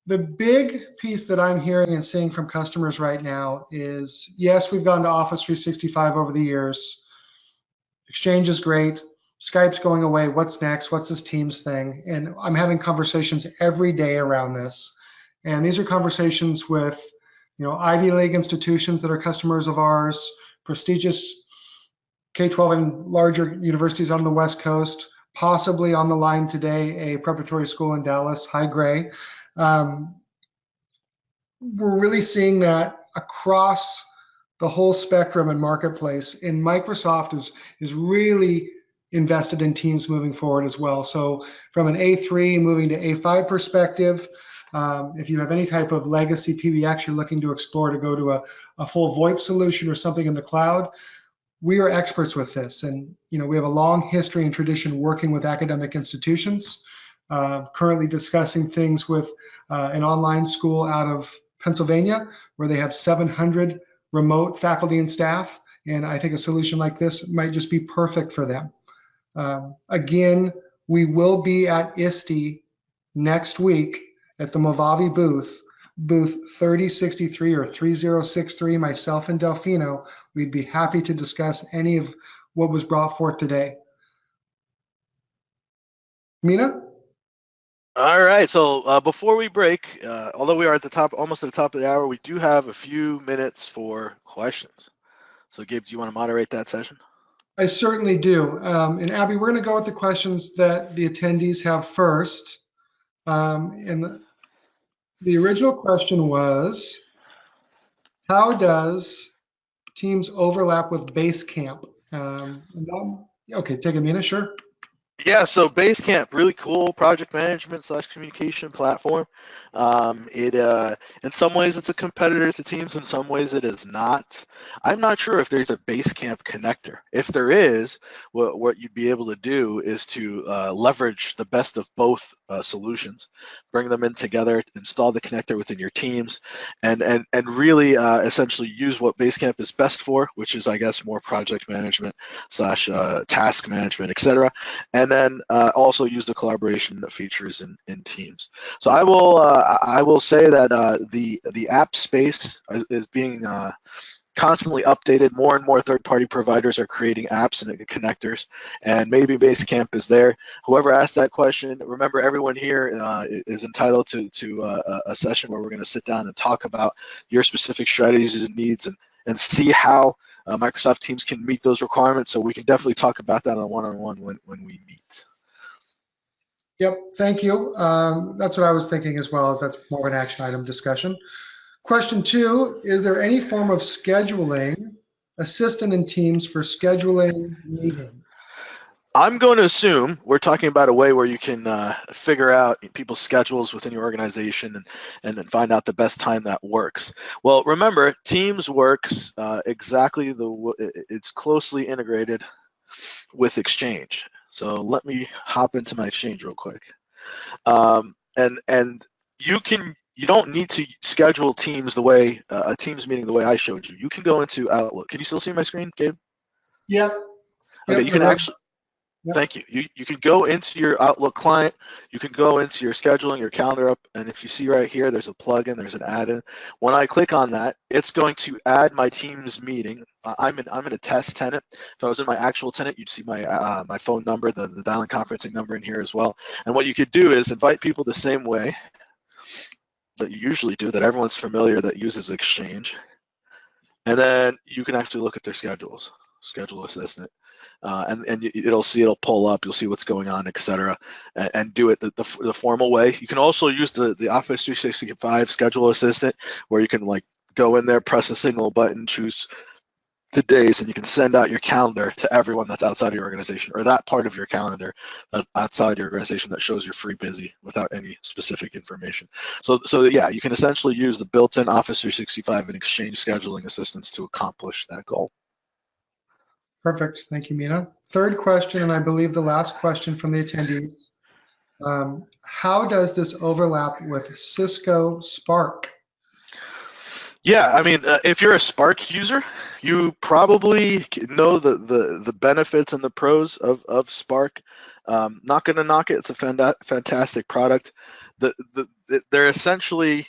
The big piece that I'm hearing and seeing from customers right now is, yes, we've gone to Office 365 over the years. Exchange is great. Skype's going away. What's next? What's this Teams thing? And I'm having conversations every day around this. And these are conversations with, Ivy League institutions that are customers of ours, prestigious K-12 and larger universities on the West Coast, possibly on the line today, a preparatory school in Dallas. Hi, Gray. We're really seeing that across the whole spectrum and marketplace. And Microsoft is really invested in Teams moving forward as well. So from an A3 moving to A5 perspective, if you have any type of legacy PBX you're looking to explore to go to a full VoIP solution or something in the cloud, we are experts with this. And we have a long history and tradition working with academic institutions, currently discussing things with an online school out of Pennsylvania where they have 700 remote faculty and staff. And I think a solution like this might just be perfect for them. Again, we will be at ISTE next week at the Movavi booth 3063 or 3063, myself and Delfino. We'd be happy to discuss any of what was brought forth today. Mina? All right, so before we break, although we are almost at the top of the hour, we do have a few minutes for questions. So Gabe, do you want to moderate that session? I certainly do. And Abby, we're going to go with the questions that the attendees have first. And the original question was, how does Teams overlap with Basecamp? Okay, take a minute, sure. Yeah, so Basecamp, really cool project management / communication platform. In some ways it's a competitor to Teams, in some ways it is not. I'm not sure if there's a Basecamp connector. If there is, what you'd be able to do is to leverage the best of both solutions, bring them in together, install the connector within your Teams, and really essentially use what Basecamp is best for, which is, I guess, more project management / task management, etc. And then also use the collaboration features in Teams. So I will say that the app space is being constantly updated. More and more third-party providers are creating apps and connectors, and maybe Basecamp is there. Whoever asked that question, remember, everyone here is entitled to a session where we're going to sit down and talk about your specific strategies and needs, and see how Microsoft Teams can meet those requirements. So we can definitely talk about that on one-on-one when we meet. Yep, thank you. That's what I was thinking as well, is that's more of an action item discussion. Question 2, is there any form of scheduling assistant in Teams for scheduling meetings? I'm going to assume we're talking about a way where you can figure out people's schedules within your organization and then find out the best time that works. Well, remember, Teams works exactly it's closely integrated with Exchange. So let me hop into my Exchange real quick. And you don't need to schedule Teams the way a Teams meeting the way I showed you. You can go into Outlook. Can you still see my screen, Gabe? Yep. Okay, Yep. you can actually. Yep. Thank you. You can go into your Outlook client. You can go into your scheduling, your calendar up, and if you see right here, there's a plugin, there's an add-in. When I click on that, it's going to add my Teams meeting. I'm in a test tenant. If I was in my actual tenant, you'd see my my phone number, the dial-in conferencing number in here as well. And what you could do is invite people the same way that you usually do, that everyone's familiar that uses Exchange. And then you can actually look at their schedules, schedule assistant. And it'll pull up, you'll see what's going on, etc., and do it the formal way. You can also use the Office 365 schedule assistant, where you can like go in there, press a single button, choose the days, and you can send out your calendar to everyone that's outside of your organization, or that part of your calendar that's outside your organization that shows you're free busy without any specific information. So yeah, you can essentially use the built-in Office 365 and Exchange scheduling assistants to accomplish that goal. Perfect. Thank you, Mina. Third question, and I believe the last question from the attendees. How does this overlap with Cisco Spark? Yeah, I mean, if you're a Spark user, you probably know the benefits and the pros of Spark. Not going to knock it. It's a fantastic product. They're essentially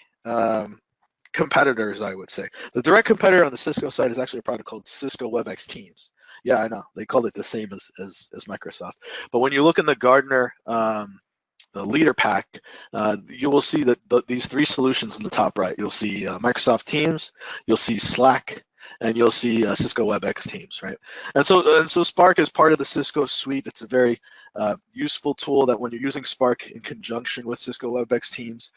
competitors, I would say. The direct competitor on the Cisco side is actually a product called Cisco WebEx Teams. Yeah, I know. They called it the same as Microsoft. But when you look in the Gartner the leader pack, you will see that these three solutions in the top right. You'll see Microsoft Teams, you'll see Slack, and you'll see Cisco WebEx Teams, right? And so Spark is part of the Cisco suite. It's a very useful tool that when you're using Spark in conjunction with Cisco WebEx Teams,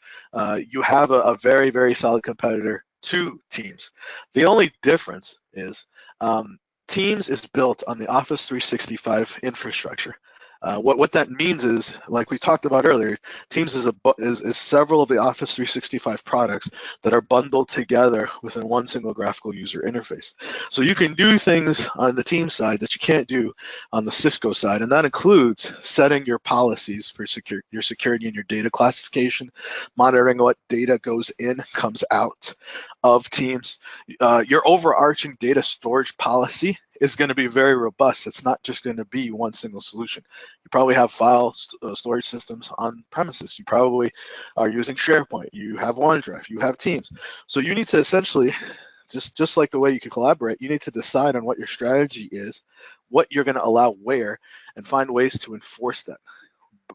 you have a very, very solid competitor to Teams. The only difference is Teams is built on the Office 365 infrastructure. What that means is, like we talked about earlier, Teams is several of the Office 365 products that are bundled together within one single graphical user interface. So you can do things on the Teams side that you can't do on the Cisco side, and that includes setting your policies for your security and your data classification, monitoring what data goes in, comes out of Teams. Your overarching data storage policy is going to be very robust. It's not just going to be one single solution. You probably have file storage systems on premises. You probably are using SharePoint. You have OneDrive. You have Teams. So you need to essentially, just like the way you can collaborate, you need to decide on what your strategy is, what you're going to allow where, and find ways to enforce that,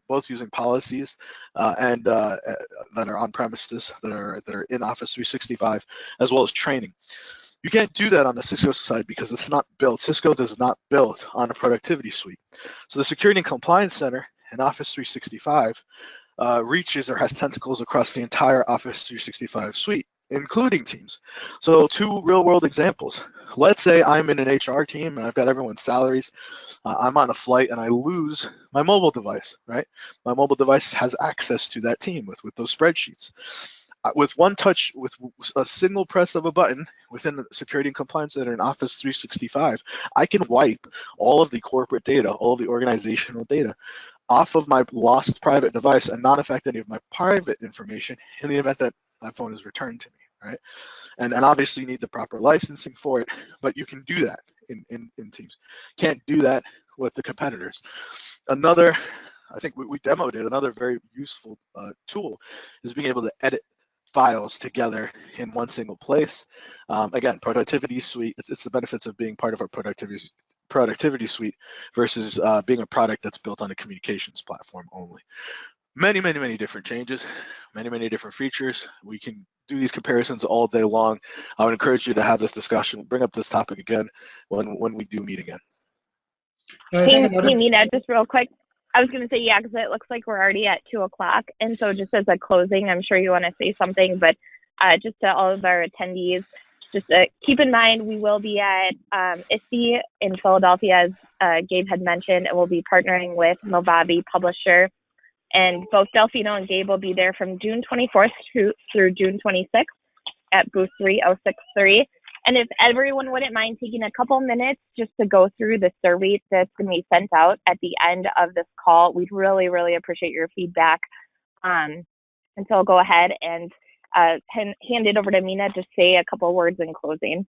both using policies and that are on premises, that are in Office 365, as well as training. You can't do that on the Cisco side because it's not built. Cisco does not build on a productivity suite. So the Security and Compliance Center in Office 365 reaches or has tentacles across the entire Office 365 suite, including Teams. So two real-world examples. Let's say I'm in an HR team and I've got everyone's salaries. I'm on a flight and I lose my mobile device, right? My mobile device has access to that team with those spreadsheets. With one touch, with a single press of a button within the Security and Compliance Center in Office 365, I can wipe all of the corporate data, all of the organizational data off of my lost private device and not affect any of my private information in the event that my phone is returned to me, right? And obviously you need the proper licensing for it, but you can do that in Teams. Can't do that with the competitors. Another, I think we demoed it, another very useful tool is being able to edit files together in one single place. Again, productivity suite, it's the benefits of being part of our productivity suite versus being a product that's built on a communications platform only. Many, many, many different changes, many, many different features. We can do these comparisons all day long. I would encourage you to have this discussion, bring up this topic again when we do meet again. Hey, Mina, just real quick. I was going to say, yeah, because it looks like we're already at 2 o'clock. And so just as a closing, I'm sure you want to say something, but just to all of our attendees, just keep in mind, we will be at ISTE in Philadelphia, as Gabe had mentioned, and we'll be partnering with Movavi Publisher. And both Delfino and Gabe will be there from June 24th through June 26th at booth 3063. And if everyone wouldn't mind taking a couple minutes just to go through the survey that's going to be sent out at the end of this call, we'd really, really appreciate your feedback. And so I'll go ahead and hand it over to Mina to say a couple words in closing.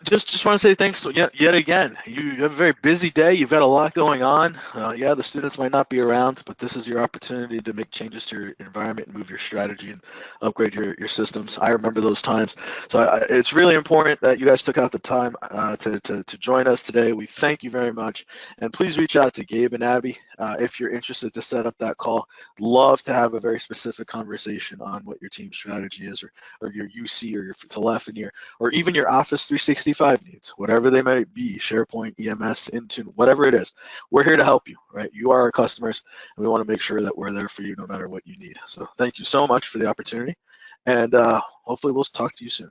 Just want to say thanks yet again. You have a very busy day. You've got a lot going on. Yeah, the students might not be around, but this is your opportunity to make changes to your environment and move your strategy and upgrade your systems. I remember those times. So it's really important that you guys took out the time to join us today. We thank you very much. And please reach out to Gabe and Abby if you're interested to set up that call. Love to have a very specific conversation on what your team strategy is, or your UC, or your telephony, or even your Office 365 needs, whatever they might be, SharePoint, EMS, Intune, whatever it is. We're here to help you, right? You are our customers, and we want to make sure that we're there for you no matter what you need. So thank you so much for the opportunity, and hopefully we'll talk to you soon.